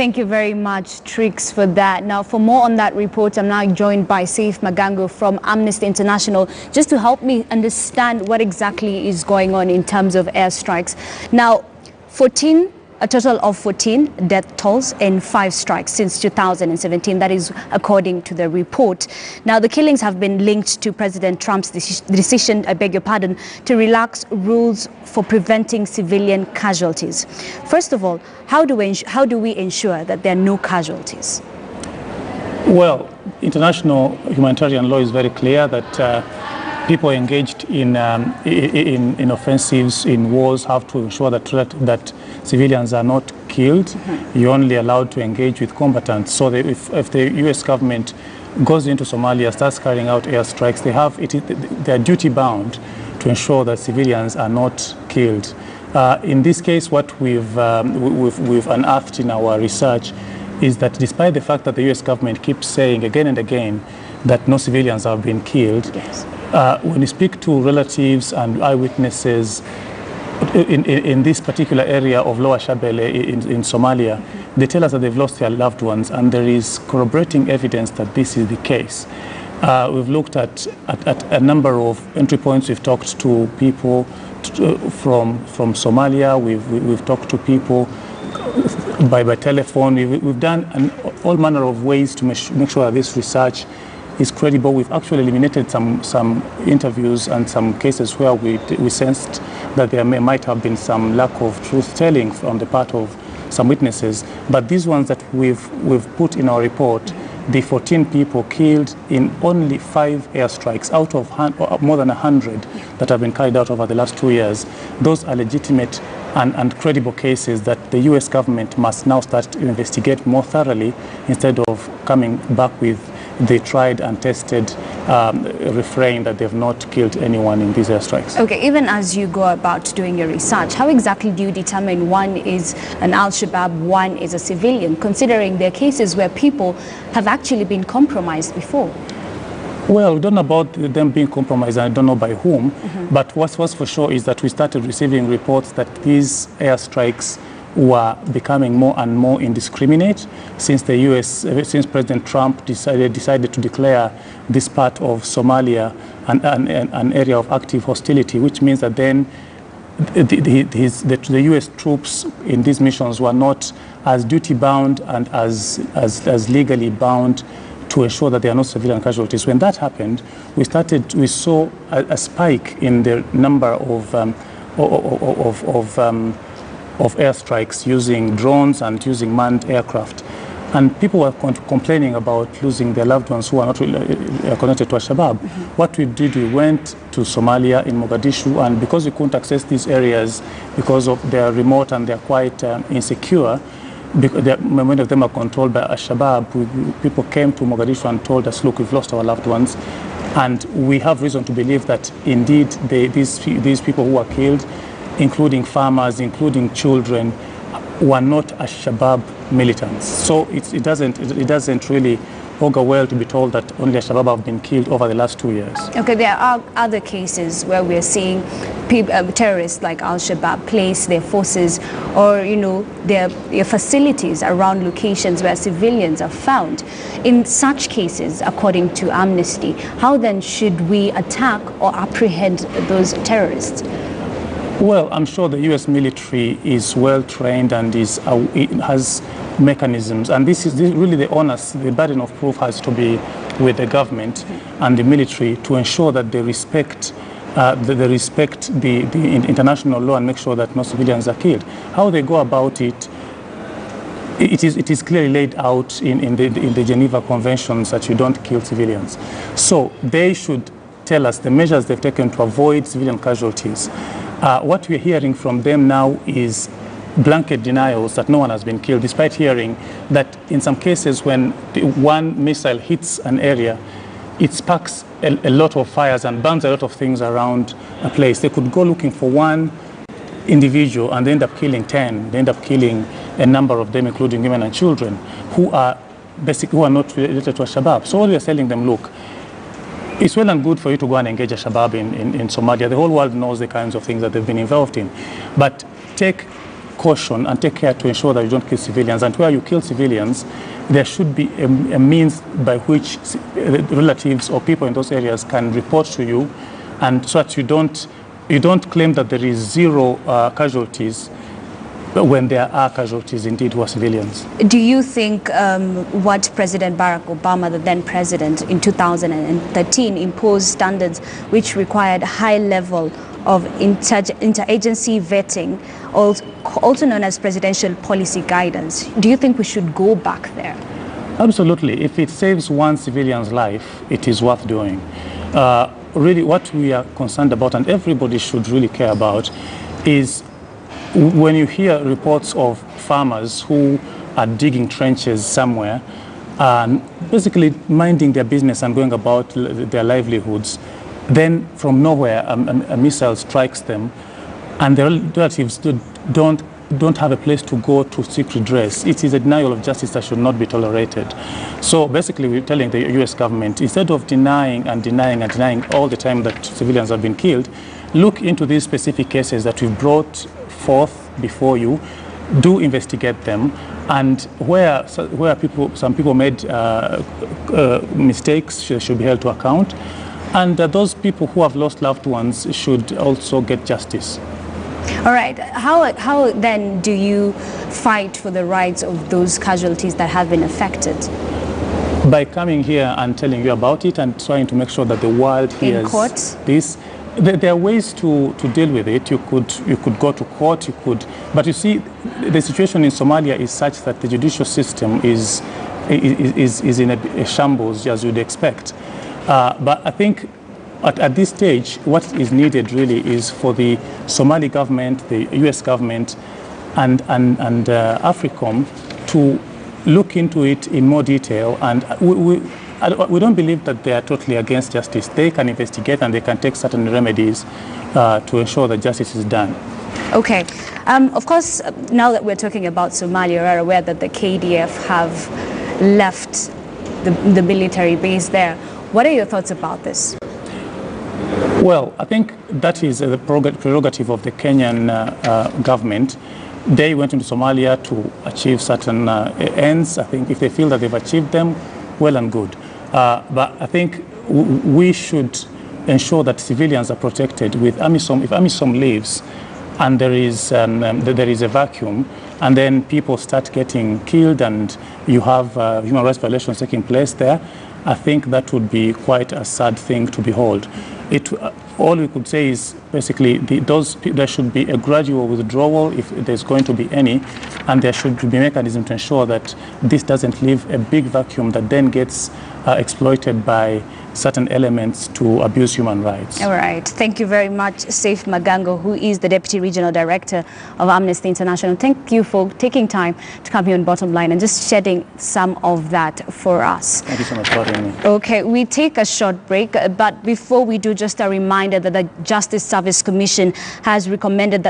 Thank you very much, Trix, for that. Now, for more on that report, I'm now joined by Saif Magango from Amnesty International, just to help me understand what exactly is going on in terms of airstrikes. Now, a total of 14 death tolls and 5 strikes since 2017. That is according to the report. Now, the killings have been linked to President Trump's decision, I beg your pardon, to relax rules for preventing civilian casualties. First of all, how do we ensure that there are no casualties? Well, international humanitarian law is very clear that people engaged in offensives, in wars, have to ensure that civilians are not killed. You're only allowed to engage with combatants. So if the U.S. government goes into Somalia, starts carrying out airstrikes, they are duty-bound to ensure that civilians are not killed. In this case, what we've unearthed in our research is that despite the fact that the U.S. government keeps saying again and again that no civilians have been killed, yes. When you speak to relatives and eyewitnesses in this particular area of Lower Shabelle in Somalia, they tell us that they've lost their loved ones, and there is corroborating evidence that this is the case. We've looked at a number of entry points. We've talked to people from Somalia. We've talked to people by telephone. We've done all manner of ways to make sure that this research is credible. We've actually eliminated some interviews and some cases where we sensed that there might have been some lack of truth-telling on the part of some witnesses. But these ones that we've put in our report, the 14 people killed in only 5 airstrikes out of more than 100 that have been carried out over the last 2 years, those are legitimate and credible cases that the U.S. government must now start to investigate more thoroughly, instead of coming back with the tried and tested refrain that they've not killed anyone in these airstrikes. Okay, even as you go about doing your research, how exactly do you determine one is an Al-Shabaab, one is a civilian, considering there are cases where people have actually been compromised before? Well, we don't know about them being compromised, and I don't know by whom, but what's for sure is that we started receiving reports that these airstrikes were becoming more and more indiscriminate since since President Trump decided to declare this part of Somalia an area of active hostility, which means that then the U.S. troops in these missions were not as duty-bound and as legally bound to ensure that there are no civilian casualties. When that happened, we saw a spike in the number of airstrikes using drones and using manned aircraft. And people were complaining about losing their loved ones who are not connected to Al-Shabaab. What we did, we went to Somalia in Mogadishu, and because we couldn't access these areas because of their remote and they're quite insecure, many of them are controlled by Al-Shabaab, people came to Mogadishu and told us, look, we've lost our loved ones. And we have reason to believe that indeed these people who were killed, including farmers, including children, were not Al-Shabaab militants. So it doesn't really augur well to be told that only Al-Shabaab have been killed over the last 2 years. Okay, there are other cases where we're seeing terrorists like Al-Shabaab place their forces or, their facilities around locations where civilians are found. In such cases, according to Amnesty, how then should we attack or apprehend those terrorists? Well, I'm sure the U.S. military is well trained and has mechanisms, and this is really the onus, the burden of proof has to be with the government and the military to ensure that they respect the international law and make sure that no civilians are killed. How they go about it, it is clearly laid out in the Geneva Conventions that you don't kill civilians. So they should tell us the measures they've taken to avoid civilian casualties. What we're hearing from them now is blanket denials that no one has been killed, despite hearing that in some cases when one missile hits an area, it sparks a lot of fires and burns a lot of things around a place. They could go looking for one individual and they end up killing 10. They end up killing a number of them, including women and children, who are not related to Al-Shabaab. So what we are telling them, look, it's well and good for you to go and engage Al-Shabaab in Somalia. The whole world knows the kinds of things that they've been involved in. But take caution and take care to ensure that you don't kill civilians. And where you kill civilians, there should be a means by which relatives or people in those areas can report to you, and so that you don't claim that there is zero casualties when there are casualties indeed who are civilians. Do you think what President Barack Obama, the then president, in 2013 imposed standards which required high level of interagency vetting, also known as presidential policy guidance, do you think we should go back there? Absolutely. If it saves one civilian's life, it is worth doing. Really, what we are concerned about, and everybody should really care about, is when you hear reports of farmers who are digging trenches somewhere and basically minding their business and going about their livelihoods, then from nowhere a missile strikes them and their relatives don't have a place to go to seek redress. It is a denial of justice that should not be tolerated. So basically we're telling the US government, instead of denying and denying and denying all the time that civilians have been killed, look into these specific cases that we've brought forth before you, do investigate them, and where some people made mistakes should be held to account, and those people who have lost loved ones should also get justice. All right. How then do you fight for the rights of those casualties that have been affected? By coming here and telling you about it and trying to make sure that the world hears this. There are ways to deal with it. You could go to court, but you see, the situation in Somalia is such that the judicial system is in a shambles, as you'd expect. But I think at this stage, what is needed really is for the Somali government, the US government, and AFRICOM to look into it in more detail. And we don't believe that they are totally against justice. They can investigate and they can take certain remedies to ensure that justice is done. Okay. Of course, now that we're talking about Somalia, we're aware that the KDF have left the military base there. What are your thoughts about this? Well, I think that is the prerogative of the Kenyan government. They went into Somalia to achieve certain ends. I think if they feel that they've achieved them, well and good. But I think we should ensure that civilians are protected with AMISOM. If AMISOM leaves and there is a vacuum, and then people start getting killed and you have human rights violations taking place there, I think that would be quite a sad thing to behold. All we could say is basically there should be a gradual withdrawal if there's going to be any, and there should be a mechanism to ensure that this doesn't leave a big vacuum that then gets exploited by certain elements to abuse human rights. All right. Thank you very much, Saif Magango, who is the Deputy Regional Director of Amnesty International. Thank you for taking time to come here on Bottom Line and just shedding some of that for us. Thank you so much for having me. Okay, we take a short break, but before we do, just a reminder that the Justice Service Commission has recommended that